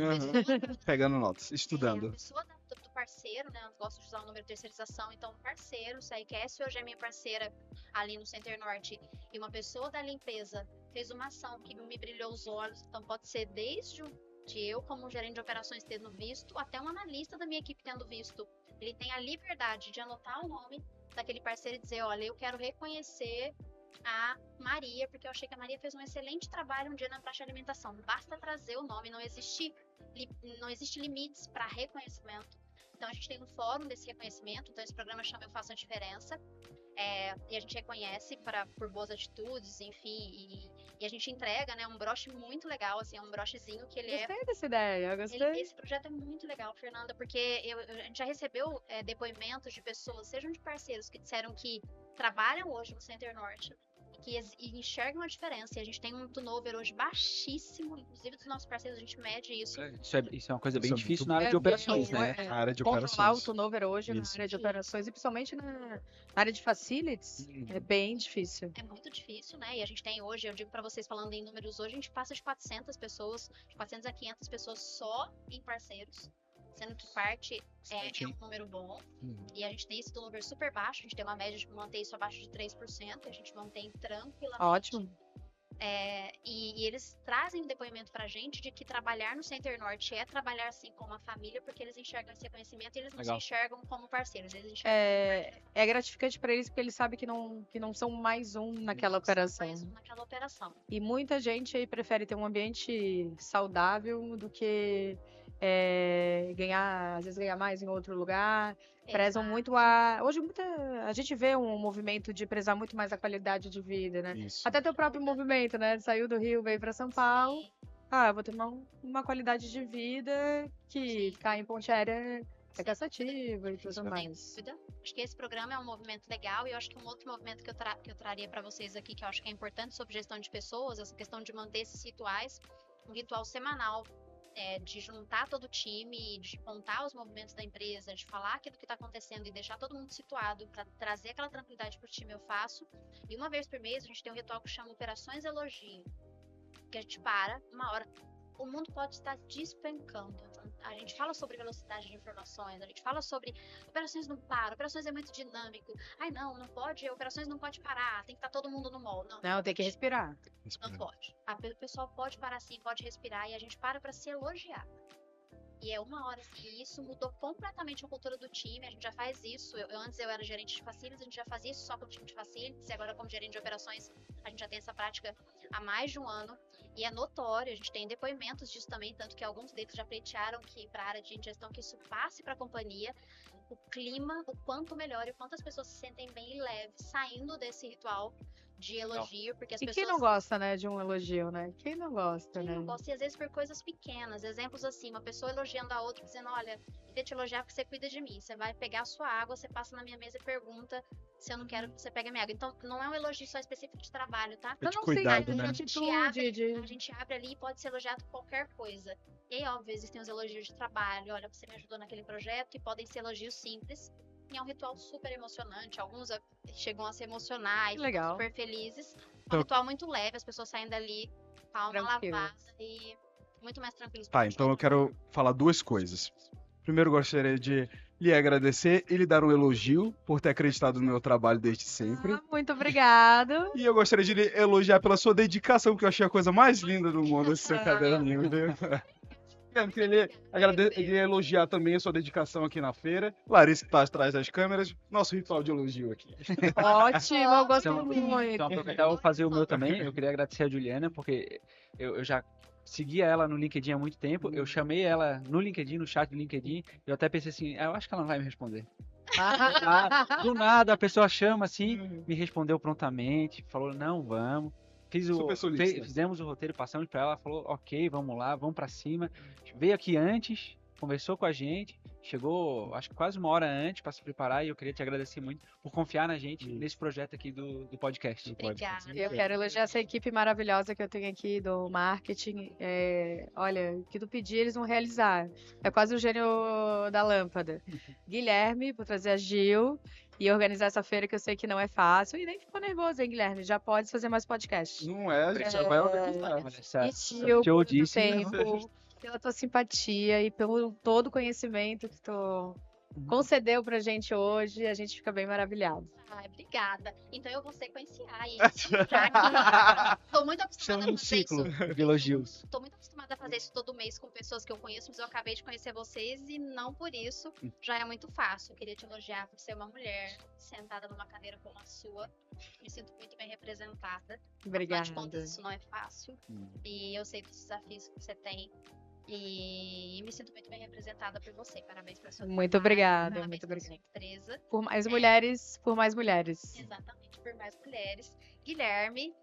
Pegando notas, estudando. A pessoa do parceiro, né? Eu gosto de usar o número de terceirização. Então, parceiro, se a IQS hoje é minha parceira ali no Center Norte e uma pessoa da limpeza fez uma ação que me brilhou os olhos. Então, pode ser desde eu, como gerente de operações, tendo visto, até um analista da minha equipe tendo visto. Ele tem a liberdade de anotar o nome daquele parceiro e dizer, olha, eu quero reconhecer a Maria, porque eu achei que a Maria fez um excelente trabalho um dia na praça de alimentação. Basta trazer o nome, não existe limites para reconhecimento. Então a gente tem um fórum desse reconhecimento, então esse programa chama Eu Faço a Diferença, e a gente reconhece por boas atitudes, enfim, e a gente entrega, né, um broche muito legal, assim, é um brochezinho que ele Gostei dessa ideia, eu gostei. Esse projeto é muito legal, Fernanda, porque a gente já recebeu depoimentos de pessoas, sejam de parceiros, que disseram que trabalham hoje no Center Norte e enxergam a diferença. E a gente tem um turnover hoje baixíssimo, inclusive dos nossos parceiros, a gente mede isso. Isso é uma coisa bem difícil na área de operações, né? Na área de Controlar operações. o turnover hoje na área de operações, e principalmente na área de facilities, é bem difícil. É muito difícil, né? E a gente tem hoje, eu digo pra vocês, falando em números hoje, a gente passa de 400 pessoas, de 400 a 500 pessoas só em parceiros. Sendo que parte é um número bom. E a gente tem esse turnover super baixo. A gente tem uma média de manter isso abaixo de 3%. A gente mantém tranquilamente. Ótimo. E eles trazem um depoimento pra gente de que trabalhar no Center Norte é trabalhar assim com uma família, porque eles enxergam esse reconhecimento e eles não se enxergam como parceiros, eles enxergam como parceiros. É gratificante para eles porque eles sabem que não são mais um naquela operação. E muita gente aí prefere ter um ambiente saudável do que às vezes ganhar mais em outro lugar. Prezam muito hoje a gente vê um movimento de prezar muito mais a qualidade de vida, né? Isso. Até teu próprio movimento, né? Saiu do Rio, veio para São Paulo. Eu vou ter uma qualidade de vida que ficar em ponte aérea é cansativo e tudo mais. Acho que esse programa é um movimento legal e eu acho que um outro movimento que eu traria para vocês aqui, que eu acho que é importante sobre gestão de pessoas, essa questão de manter esses rituais, um ritual semanal, de juntar todo o time, de contar os movimentos da empresa, de falar aquilo que está acontecendo e deixar todo mundo situado para trazer aquela tranquilidade para o time, eu faço. E uma vez por mês a gente tem um ritual que chama Operações Elogio, que a gente para uma hora. O mundo pode estar despencando. A gente fala sobre velocidade de informações, a gente fala sobre operações não param, operações é muito dinâmico. Não pode, operações não pode parar, tem que estar todo mundo no mall. Não, tem que respirar. Não pode. O pessoal pode parar sim, pode respirar e a gente para se elogiar. E é uma hora que isso mudou completamente a cultura do time, a gente já faz isso. Antes eu era gerente de facilities, a gente já fazia isso só com o time de facilities, e agora como gerente de operações a gente já tem essa prática há mais de um ano. E é notório, a gente tem depoimentos disso também, tanto que alguns deles já pleitearam que para a área de gestão que isso passe para a companhia, o clima, o quanto melhor e o quanto as pessoas se sentem bem e leves saindo desse ritual de elogio, porque as pessoas... quem não gosta, né, de um elogio, né? Quem não gosta, Quem não gosta, e às vezes por coisas pequenas, exemplos assim, uma pessoa elogiando a outra, dizendo, olha, queria te elogiar porque você cuida de mim, você vai pegar a sua água, você passa na minha mesa e pergunta se eu não quero que você pegue a minha água. Então, não é um elogio só específico de trabalho, tá? É de cuidado, né? A gente abre ali e pode ser elogiado por qualquer coisa. E aí, óbvio, existem os elogios de trabalho, olha, você me ajudou naquele projeto, e podem ser elogios simples. E é um ritual super emocionante, alguns chegam a se emocionar e ficam super felizes. É um ritual muito leve, as pessoas saem dali com a alma lavada e muito mais tranquilos. Então eu quero falar duas coisas. Primeiro, gostaria de lhe agradecer e lhe dar um elogio por ter acreditado no meu trabalho desde sempre. Muito obrigado. E eu gostaria de lhe elogiar pela sua dedicação, porque eu achei a coisa mais linda do mundo esse seu caderninho. Eu queria elogiar também a sua dedicação aqui na feira. Larissa, que está atrás das câmeras, nosso ritual de elogio aqui. Ótimo, eu gosto muito. Então, aproveitar, eu vou fazer o meu também. Eu queria agradecer a Juliana, porque eu já seguia ela no LinkedIn há muito tempo. Eu chamei ela no LinkedIn, no chat do LinkedIn. Eu até pensei assim, eu acho que ela não vai me responder. Do nada, a pessoa chama assim, me respondeu prontamente, falou, não, vamos. Fizemos o roteiro, passamos pra ela, falou, ok, vamos lá, vamos pra cima. Veio aqui antes, conversou com a gente, chegou, acho que quase uma hora antes para se preparar, e eu queria te agradecer muito por confiar na gente nesse projeto aqui do podcast. Obrigada. Eu quero elogiar essa equipe maravilhosa que eu tenho aqui do marketing. Olha, o que tu pedir, eles vão realizar. É quase o gênio da lâmpada. Guilherme, por trazer a Gil e organizar essa feira, que eu sei que não é fácil. E nem ficou nervoso, hein, Guilherme? Já pode fazer mais podcast. Não é, a gente já vai organizar. E Gil, por muito tempo, pela tua simpatia e pelo todo o conhecimento que tu concedeu pra gente hoje. A gente fica bem maravilhado. Obrigada. Então eu vou sequenciar isso, já que tô muito acostumada a fazer ciclo de elogios. Tô muito acostumada a fazer isso todo mês com pessoas que eu conheço, mas eu acabei de conhecer vocês e não por isso já é muito fácil. Eu queria te elogiar por ser uma mulher sentada numa cadeira como a sua. Me sinto muito bem representada. Obrigada. Afinal de contas, isso não é fácil. E eu sei dos desafios que você tem. E me sinto muito bem representada por você. Parabéns pela sua Muito obrigada. Parabéns Muito pela obrigada. sua empresa. Por mais mulheres, por mais mulheres. Exatamente, por mais mulheres. Guilherme,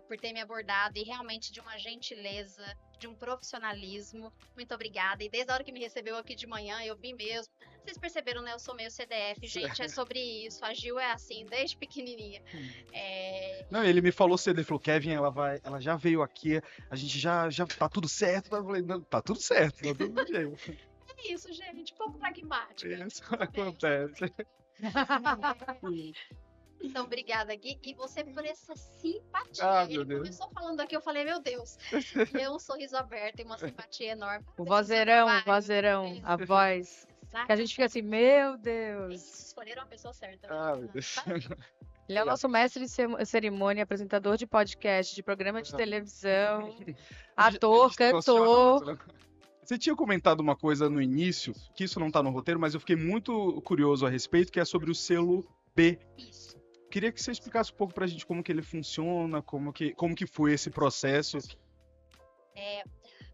por ter me abordado e realmente de uma gentileza, de um profissionalismo. Muito obrigada. E desde a hora que me recebeu aqui de manhã, eu vi mesmo. Vocês perceberam, né? Eu sou meio CDF. Gente, é sobre isso. A Gil é assim, desde pequenininha. Não, ele me falou cedo, ele falou, Kevin, ela já veio aqui, a gente já tá tudo certo. Eu falei, não, tá tudo certo, tá tudo jeito. É isso, gente, pouco pragmático. Isso acontece. Então, obrigada, Gui. E você por essa simpatia. Meu Ele Deus. começou falando aqui, eu falei, meu Deus. E um sorriso aberto e uma simpatia enorme. O vozeirão, a voz. Que a gente fica assim, meu Deus. Eles escolheram a pessoa certa. Meu Deus. Ele é o nosso mestre de cerimônia, apresentador de podcast, de programa de televisão, ator, cantor. Você tinha comentado uma coisa no início, que isso não tá no roteiro, mas eu fiquei muito curioso a respeito, que é sobre o selo B. Isso. Queria que você explicasse um pouco pra gente como que ele funciona, como que foi esse processo.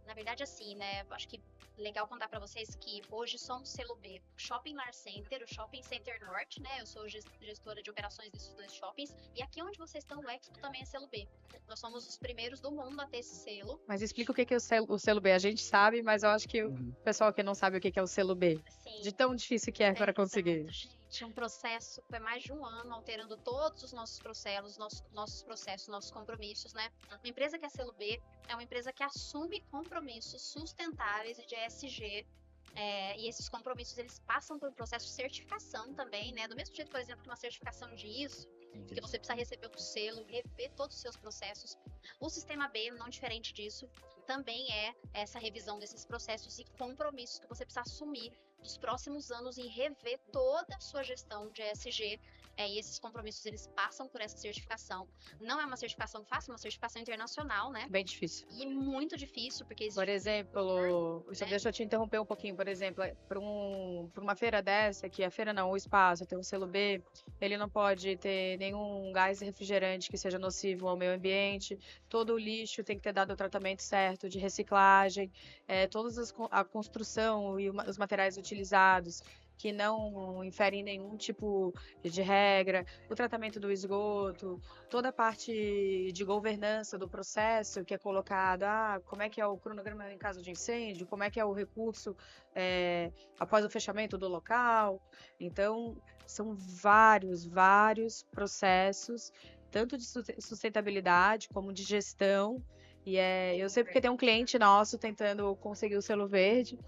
Na verdade, assim, né? Acho que legal contar pra vocês que hoje somos selo B, Shopping Lar Center, o Shopping Center Norte, né? Eu sou gestora de operações desses 2 shoppings. E aqui onde vocês estão, o Expo também é selo B. Nós somos os primeiros do mundo a ter esse selo. Mas explica o que é o selo B. A gente sabe, mas eu acho que o pessoal que não sabe o que é o selo B. Sim. De tão difícil que é para conseguir. Gente, um processo foi mais de um ano alterando todos os nossos processos, nossos compromissos, né? Uma empresa que é selo B é uma empresa que assume compromissos sustentáveis e de ESG. E esses compromissos, eles passam por um processo de certificação também, né? Do mesmo jeito, por exemplo, que uma certificação de ISO, que você precisa receber o selo, rever todos os seus processos. O sistema B, não diferente disso, também é essa revisão desses processos e compromissos que você precisa assumir nos próximos anos em rever toda a sua gestão de ESG. E esses compromissos, eles passam por essa certificação. Não é uma certificação fácil, é uma certificação internacional, né? Bem difícil. E muito difícil, porque... Por exemplo, deixa eu te interromper um pouquinho, por exemplo, para uma feira dessa, que a feira não, o espaço tem um selo B, ele não pode ter nenhum gás refrigerante que seja nocivo ao meio ambiente, todo o lixo tem que ter dado o tratamento certo de reciclagem, a construção e os materiais utilizados que não inferem nenhum tipo de regra, o tratamento do esgoto, toda a parte de governança do processo que é colocado, como é que é o cronograma em caso de incêndio, como é que é o recurso após o fechamento do local. Então, são vários processos, tanto de sustentabilidade como de gestão. E eu sei porque tem um cliente nosso tentando conseguir o selo verde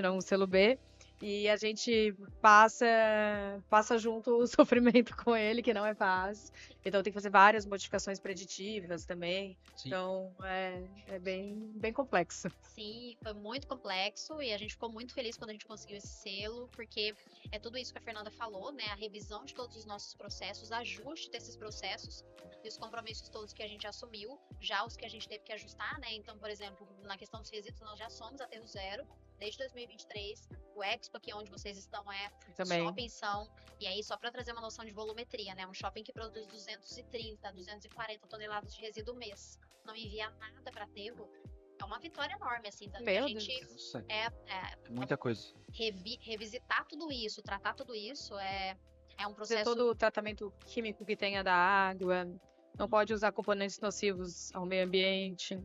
não, o selo B, e a gente passa junto o sofrimento com ele, que não é fácil. Então tem que fazer várias modificações preditivas também. Sim. Então é bem complexo. Sim, foi muito complexo e a gente ficou muito feliz quando a gente conseguiu esse selo, porque é tudo isso que a Fernanda falou, né? A revisão de todos os nossos processos, ajuste desses processos e os compromissos todos que a gente assumiu, já os que a gente teve que ajustar, né? Então, por exemplo, na questão dos resíduos, nós já somos aterro zero. Desde 2023, o Expo, que é onde vocês estão, shopping são, e aí só para trazer uma noção de volumetria, né? Um shopping que produz 230, 240 toneladas de resíduo mês, não envia nada para aterro, é uma vitória enorme, assim, tanto que a gente muita coisa. Revisitar tudo isso, tratar tudo isso é um processo... Todo o tratamento químico que tenha da água, não pode usar componentes nocivos ao meio ambiente.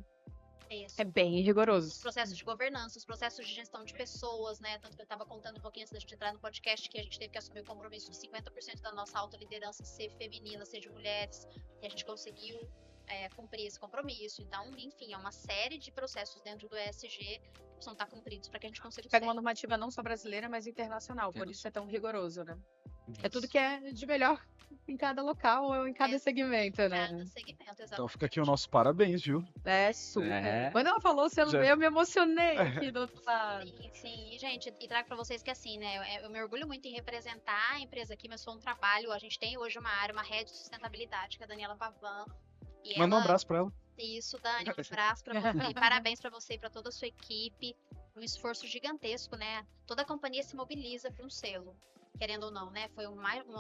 Isso. É bem rigoroso. Os processos de governança, os processos de gestão de pessoas, né? Tanto que eu estava contando um pouquinho antes da gente entrar no podcast que a gente teve que assumir o compromisso de 50% da nossa alta liderança ser feminina, ser de mulheres, e a gente conseguiu cumprir esse compromisso. Então, enfim, é uma série de processos dentro do ESG que precisam estar cumpridos para que a gente consiga... Pega uma normativa não só brasileira, mas internacional, por isso é tão rigoroso, né? É tudo que é de melhor em cada local ou em cada segmento, né? Cada segmento, exatamente. Então fica aqui o nosso parabéns, viu? Super. Quando ela falou selo B, eu me emocionei aqui do outro lado. Sim. E, gente, e trago pra vocês que assim, né? Eu me orgulho muito em representar a empresa aqui, mas foi um trabalho. A gente tem hoje uma rede de sustentabilidade, que é a Daniela Pavan. Manda um abraço pra ela. Isso, Dani, um abraço pra você. E parabéns pra você e pra toda a sua equipe. Um esforço gigantesco, né? Toda a companhia se mobiliza para um selo. Querendo ou não, né? Foi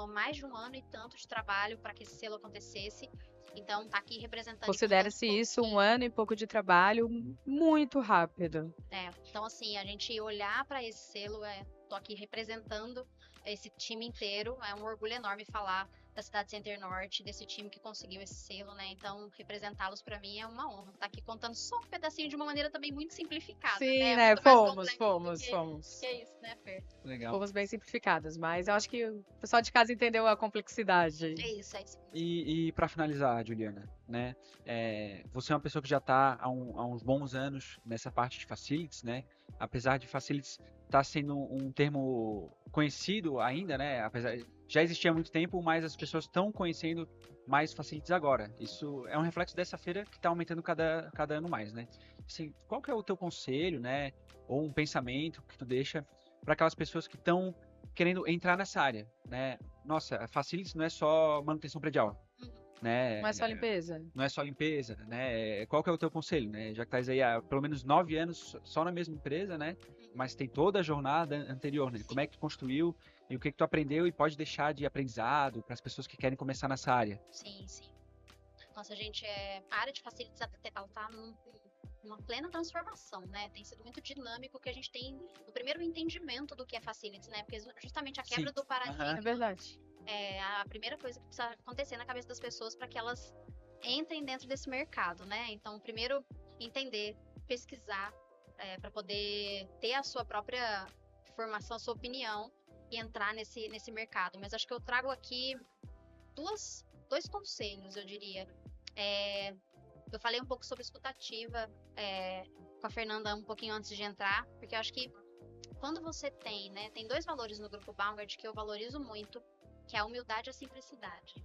mais de um ano e tanto de trabalho para que esse selo acontecesse. Então, tá aqui representando... Considera-se isso um ano e pouco de trabalho muito rápido. Então, assim, a gente olhar para esse selo, tô aqui representando esse time inteiro. É um orgulho enorme falar da Cidade Center Norte, desse time que conseguiu esse selo, né? Então, representá-los para mim é uma honra. Tá aqui contando só um pedacinho de uma maneira também muito simplificada. Sim, né? Fomos. Que é isso, né, Fer? Legal. Fomos bem simplificadas, mas eu acho que o pessoal de casa entendeu a complexidade. É isso. E para finalizar, Juliana, né? Você é uma pessoa que já está há uns bons anos nessa parte de facilities, né? Apesar de facilities estar sendo um termo conhecido ainda, né? Já existia há muito tempo, mas as pessoas estão conhecendo mais facilities agora. Isso é um reflexo dessa feira que está aumentando cada ano mais, né? Assim, qual que é o teu conselho, né? Ou um pensamento que tu deixa para aquelas pessoas que estão querendo entrar nessa área, né? nossa, a Facilities não é só manutenção predial, né? Não é só limpeza. Não é só limpeza, né? Qual que é o teu conselho, né? Já que estás aí há pelo menos 9 anos só na mesma empresa, né? Mas tem toda a jornada anterior, né? Como é que tu construiu e o que tu aprendeu e pode deixar de aprendizado para as pessoas que querem começar nessa área? Sim, sim. Nossa, gente, a área de Facilities, ela tá numa plena transformação, né? Tem sido muito dinâmico que a gente tem o primeiro entendimento do que é Facilities, né? Porque justamente a quebra do paradigma É verdade. é a primeira coisa que precisa acontecer na cabeça das pessoas para que elas entrem dentro desse mercado, né? Então, primeiro, entender, pesquisar, para poder ter a sua própria formação, a sua opinião e entrar nesse mercado. Mas acho que eu trago aqui dois conselhos, eu diria. Eu falei um pouco sobre escutativa com a Fernanda um pouquinho antes de entrar, porque eu acho que quando você tem 2 valores no Grupo Baumgart que eu valorizo muito, que é a humildade e a simplicidade.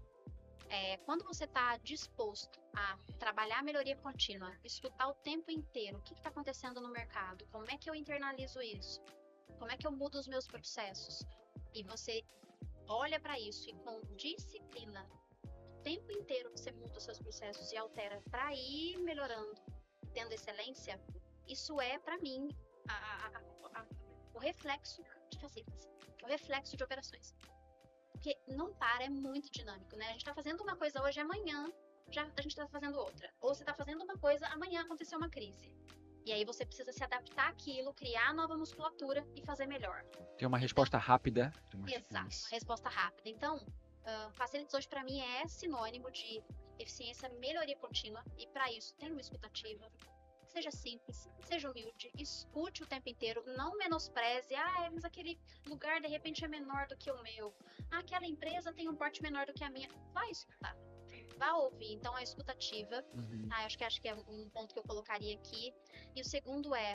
Quando você está disposto a trabalhar a melhoria contínua, escutar o tempo inteiro o que está acontecendo no mercado, como é que eu internalizo isso, como é que eu mudo os meus processos, e você olha para isso e com disciplina, o tempo inteiro você muda os seus processos e altera para ir melhorando, tendo excelência, isso é, para mim, o reflexo de Facilities, o reflexo de operações. Porque não para, é muito dinâmico, né? A gente tá fazendo uma coisa hoje, amanhã a gente tá fazendo outra. Ou você tá fazendo uma coisa, amanhã aconteceu uma crise. E aí você precisa se adaptar àquilo, criar nova musculatura e fazer melhor. Tem uma resposta rápida. Exato, uma resposta rápida. Então, Facilities hoje para mim é sinônimo de eficiência, melhoria contínua. E para isso tem uma escutativa. Seja simples, seja humilde, escute o tempo inteiro, não menospreze. Mas aquele lugar de repente é menor do que o meu. Aquela empresa tem um porte menor do que a minha. Vai escutar, vai ouvir. Então a escutativa, acho que é um ponto que eu colocaria aqui. E o segundo é,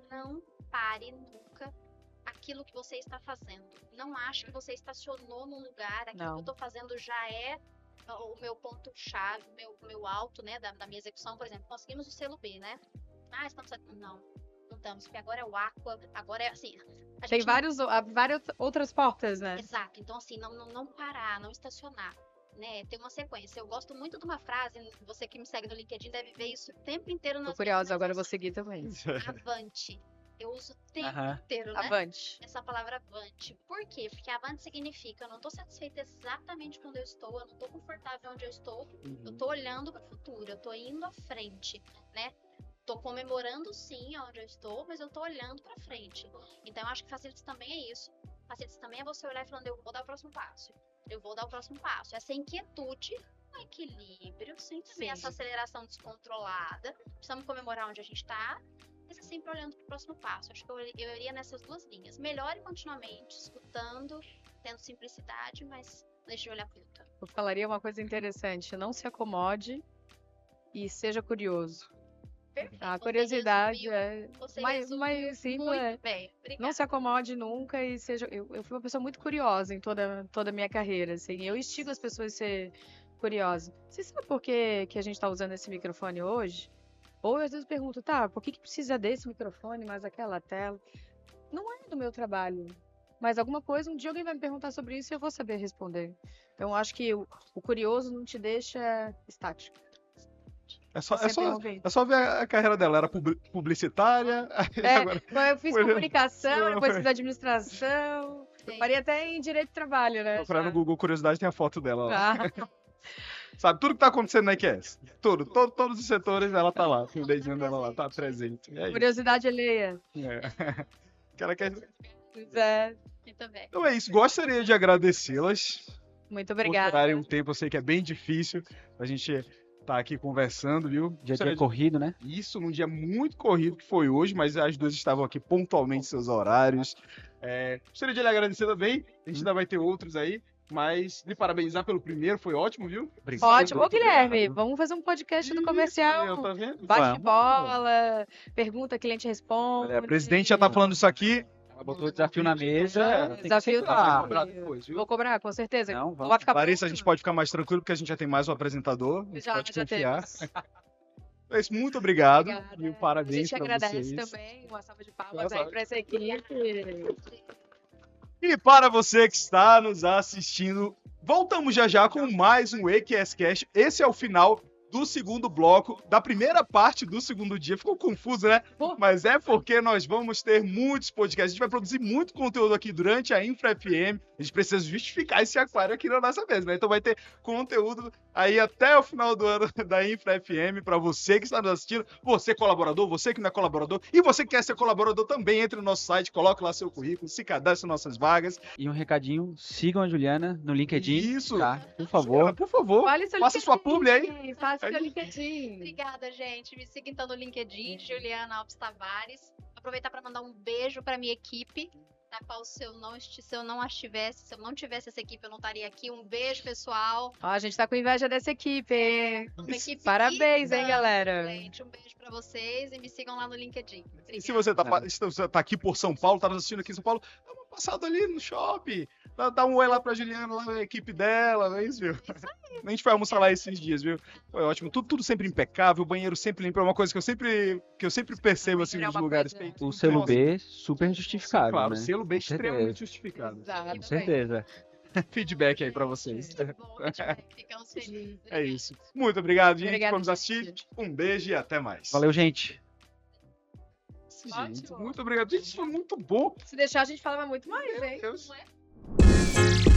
não pare nunca aquilo que você está fazendo. Não ache que você estacionou num lugar, aquilo que eu estou fazendo já é o meu ponto-chave, o meu alto, né, da minha execução. Por exemplo, conseguimos o selo B, né? Estamos... Não estamos, porque agora é o Aqua, agora é assim... Tem várias outras portas, né? Exato, então assim, não parar, não estacionar, né? Tem uma sequência. Eu gosto muito de uma frase, você que me segue no LinkedIn deve ver isso o tempo inteiro. Tô curiosa, agora eu vou seguir também. Avante. Eu uso o tempo inteiro, né? Avante. Essa palavra avante. Por quê? Porque avante significa eu não tô satisfeita exatamente onde eu estou, eu não tô confortável onde eu estou, eu tô olhando para o futuro, eu tô indo à frente, né? Tô comemorando sim onde eu estou, mas eu tô olhando pra frente. Então eu acho que Facilities também é isso. Facilities também é você olhar e falando, eu vou dar o próximo passo. Eu vou dar o próximo passo. Essa inquietude, um equilíbrio, sem também essa aceleração descontrolada. Precisamos comemorar onde a gente tá, mas é sempre olhando pro próximo passo. Acho que eu iria nessas 2 linhas. Melhore continuamente, escutando, tendo simplicidade, mas deixe de olhar pro futuro. Eu falaria uma coisa interessante. Não se acomode e seja curioso. Perfeito. A curiosidade mais simples. Muito bem, obrigada. Não se acomode nunca e seja. Eu fui uma pessoa muito curiosa em toda a minha carreira, assim. Eu instigo as pessoas a ser curiosas. Você sabe por que a gente está usando esse microfone hoje? Ou eu às vezes pergunto, por que precisa desse microfone, mais aquela tela? Não é do meu trabalho. Mas alguma coisa, um dia alguém vai me perguntar sobre isso e eu vou saber responder. Então, eu acho que o curioso não te deixa estático. É só ver a carreira dela. Era publicitária. Agora... Eu fiz comunicação, depois fiz administração. Eu faria até em direito de trabalho, né? Procurar no Google Curiosidade, tem a foto dela lá. Sabe, tudo que tá acontecendo na IQS. Todos os setores, ela tá lá. O dedinho dela lá, tá presente. Curiosidade alheia. Ela quer... Muito bem. Então é isso. Gostaria de agradecê-las. Muito obrigada. Por tirarem um tempo, eu sei que é bem difícil a gente tá aqui conversando, viu? Dia corrido, né? Isso, num dia muito corrido que foi hoje, mas as 2 estavam aqui pontualmente em seus horários. Gostaria de lhe agradecer também, a gente ainda vai ter outros aí, mas lhe parabenizar pelo primeiro, foi ótimo, viu? Obrigado. Ótimo. Ô, Guilherme, vamos fazer um podcast do comercial. Tá vendo? Bate bola, pergunta, cliente responde. A presidente já tá falando isso aqui. Ela botou o desafio na mesa. Desafio tá. Vou cobrar, com certeza. Não, vai ficar Larissa, pronto. A gente pode ficar mais tranquilo, porque a gente já tem mais um apresentador. A gente pode confiar. É isso, muito obrigado. E parabéns para vocês. A gente agradece também. Uma salva de palmas aí para essa equipe. E para você que está nos assistindo, voltamos já com mais um EQScast. Esse é o final do segundo bloco, da primeira parte do segundo dia. Ficou confuso, né? Mas é porque nós vamos ter muitos podcasts. A gente vai produzir muito conteúdo aqui durante a Infra FM. A gente precisa justificar esse aquário aqui na nossa mesa, né? Então vai ter conteúdo aí até o final do ano da Infra FM para você que está nos assistindo, você colaborador, você que não é colaborador e você que quer ser colaborador também, entre no nosso site, coloque lá seu currículo, se cadastre em nossas vagas. E um recadinho, sigam a Juliana no LinkedIn. Isso. Tá? Por favor. Juliana, por favor, faça sua publi aí. Faça seu LinkedIn. Obrigada, gente. Me siga então no LinkedIn, Juliana Alves Tavares. Aproveitar para mandar um beijo para minha equipe, na qual se eu não tivesse essa equipe, eu não estaria aqui. Um beijo, pessoal. Ó, a gente tá com inveja dessa equipe. Uma equipe Parabéns, hein, linda, galera. Gente, um beijo para vocês e me sigam lá no LinkedIn. E se você tá aqui por São Paulo, tá nos assistindo aqui em São Paulo, dá uma passada ali no shopping, dá um oi lá pra Juliana, lá na equipe dela, é isso, viu? A gente foi almoçar lá esses dias, viu? Foi ótimo, tudo sempre impecável, o banheiro sempre limpo, é uma coisa que eu sempre percebo assim nos lugares. O selo B, super justificado, Claro, né? o selo B é Com certeza. extremamente justificado. Exato. Com certeza. Feedback aí pra vocês. Muito bom, feedback. Ficamos felizes. É isso. Muito obrigado, gente, Obrigada, por nos assistir. Um beijo e até mais. Valeu, gente. Gente, Ótimo. muito obrigado. Gente, isso foi muito bom. Se deixar, a gente falava muito mais, hein? Meu Deus. Não é?